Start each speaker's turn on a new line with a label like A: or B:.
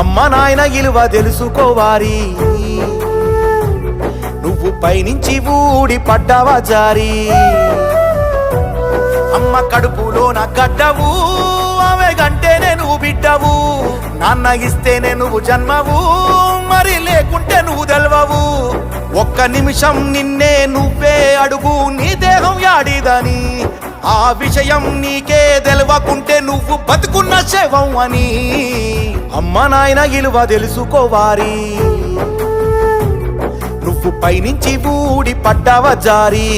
A: అమ్మ నాయన ఇలువ తెలుసుకోవారి, నువ్వు పైనుంచి ఊడి పడ్డావా జారి. అమ్మ కడుపులోన గడ్డవు, ఆమె గంటేనే నువ్వు బిడ్డవు. నాన్న ఇస్తేనే నువ్వు జన్మవు, మరి లేకుంటే నువ్వు తెలవవు. ఒక్క నిమిషం నిన్నే నువ్వే అడుగు, నీ దేహం యాడిదని. ఆ విషయం నీకే తెలవకుంటే నువ్వు బతుకున్న శవం అని. అమ్మ నాయన ఇలువ తెలుసుకోవారి, నువ్వు పైనుంచి ఊడి పడ్డావా జారి.